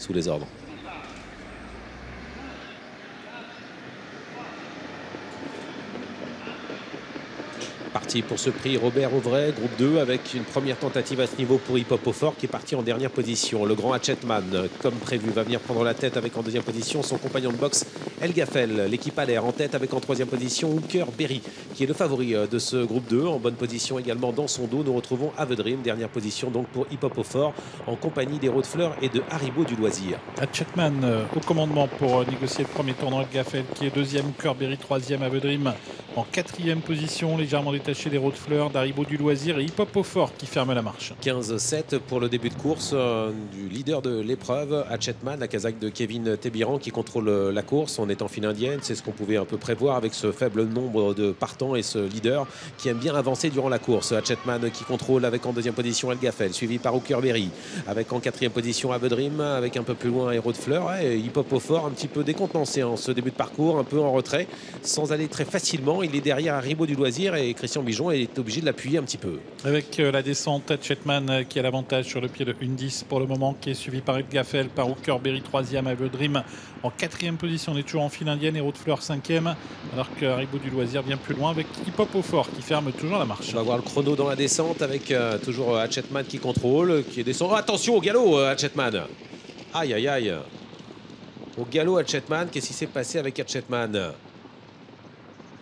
sous les ordres. Parti pour ce prix Robert Auvray, groupe 2, avec une première tentative à ce niveau pour Hip Hop au Fort qui est parti en dernière position. Le grand Hatchetman, comme prévu, va venir prendre la tête avec en deuxième position son compagnon de boxe El Gaffel. L'équipe a l'air en tête avec en troisième position Hooker Berry qui est le favori de ce groupe 2. En bonne position également dans son dos, nous retrouvons Avedrim, dernière position donc pour Hip Hop au Fort en compagnie des Fleur et de Haribo du Loisir. Hatchetman au commandement pour négocier le premier tournant. El Gaffel qui est deuxième, Hooker Berry troisième, Avedrim en quatrième position, légèrement détaché des Fleur, d'Haribo du Loisir et Hip Hop au Fort qui ferme la marche. 15-7 pour le début de course du leader de l'épreuve, Hatchetman, la casaque de Kevin Tébiran qui contrôle la course. On est en file indienne, c'est ce qu'on pouvait un peu prévoir avec ce faible nombre de partants et ce leader qui aime bien avancer durant la course. Hatchetman qui contrôle avec en deuxième position El Gaffel, suivi par Hooker Berry, avec en quatrième position Avedrim, avec un peu plus loin Héros de Fleur et Hip Hop au Fort un petit peu décontenancé en ce début de parcours, un peu en retrait, sans aller très facilement. Il est derrière Haribo du Loisir et Christian Bijon est obligé de l'appuyer un petit peu. Avec la descente, Hatchetman qui a l'avantage sur le pied de 1-10 pour le moment, qui est suivi par El Gaffel, par Hooker Berry 3e, Avedrim en 4e position. On est toujours en file indienne, Héros de Fleur 5e, alors que Haribo du Loisir vient plus loin avec Hip Hop au Fort qui ferme toujours la marche. On va voir le chrono dans la descente avec toujours Hatchetman qui contrôle, qui descend. Oh, attention au galop, Hatchetman. Aïe, aïe, aïe. Au galop, Hatchetman. Qu'est-ce qui s'est passé avec Hatchetman?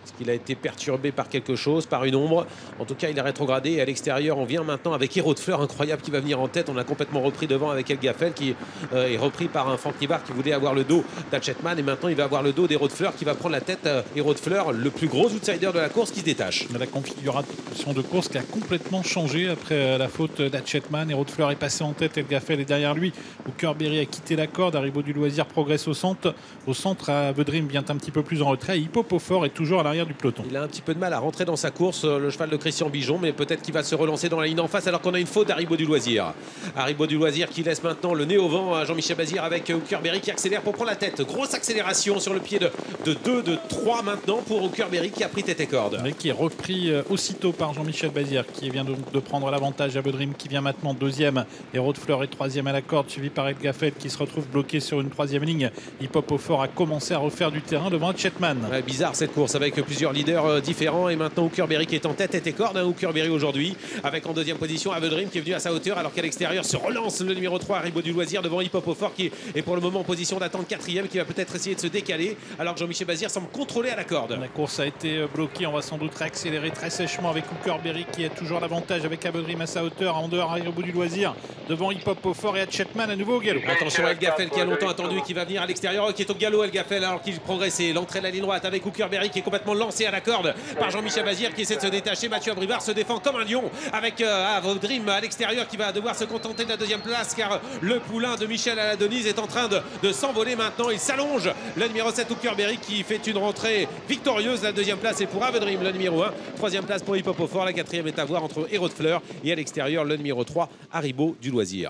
Est-ce qu'il a été perturbé par quelque chose, par une ombre? En tout cas, il est rétrogradé. Et à l'extérieur, on vient maintenant avec Héros de Fleur, incroyable, qui va venir en tête. On a complètement repris devant avec El Gaffel, qui est repris par un Franck Nivard qui voulait avoir le dos d'Hatchetman. Et maintenant, il va avoir le dos d'Héros de Fleur, qui va prendre la tête. Héros de Fleur, le plus gros outsider de la course, qui se détache. La configuration de course qui a complètement changé après la faute d'Hatchetman. Héros de Fleur est passé en tête, El Gaffel est derrière lui. Hooker Berry a quitté la corde. Haribo du Loisir progresse au centre. Au centre, Avedrim vient un petit peu plus en retrait. Hip Hop au Fort est toujours à l'arrière du peloton. Il a un petit peu de mal à rentrer dans sa course, le cheval de Christian Bijon, mais peut-être qu'il va se relancer dans la ligne en face alors qu'on a une faute d'Haribo du Loisir. Haribo du Loisir qui laisse maintenant le nez au vent à Jean-Michel Bazir avec Hooker Berry qui accélère pour prendre la tête. Grosse accélération sur le pied de 2, de 3 maintenant pour Hooker Berry qui a pris tête et corde. Et qui est repris aussitôt par Jean-Michel Bazir qui vient de prendre l'avantage. Avedrim qui vient maintenant deuxième. Héros de Fleur est troisième à la corde, suivi par El Gaffel qui se retrouve bloqué sur une troisième ligne. Hip Hop au Fort a commencé à refaire du terrain devant Hatchetman. Ouais, bizarre cette course avec plusieurs leaders différents et maintenant Hooker Berry qui est en tête et corde. Hooker Berry aujourd'hui avec en deuxième position Avedrim qui est venu à sa hauteur alors qu'à l'extérieur se relance le numéro 3 Haribo du Loisir devant Hip Hop au Fort qui est pour le moment en position d'attente quatrième, qui va peut-être essayer de se décaler alors que Jean-Michel Bazir semble contrôler à la corde. La course a été bloquée, on va sans doute réaccélérer très sèchement avec Hooker Berry qui a toujours l'avantage avec Avedrim à sa hauteur, en dehors Haribo du Loisir devant Hip Hop au Fort et Hatchetman à nouveau au galop. Attention à El Gaffel qui a longtemps attendu et qui va venir à l'extérieur, qui est au galop. El Gaffel alors qu'il progressait, l'entrée de la ligne droite avec Hooker Berry qui est complètement lancé à la corde par Jean-Michel Bazir qui essaie de se détacher. Mathieu Abrivard se défend comme un lion avec Avedrim à l'extérieur qui va devoir se contenter de la deuxième place car le poulain de Michel Aladonise est en train de s'envoler maintenant. Il s'allonge, le numéro 7 Hooker Berry qui fait une rentrée victorieuse. La deuxième place est pour Avedrim, le numéro 1. Troisième place pour Hip Hop au Fort. La quatrième est à voir entre Héros de Fleur et à l'extérieur le numéro 3 Haribo du Loisir.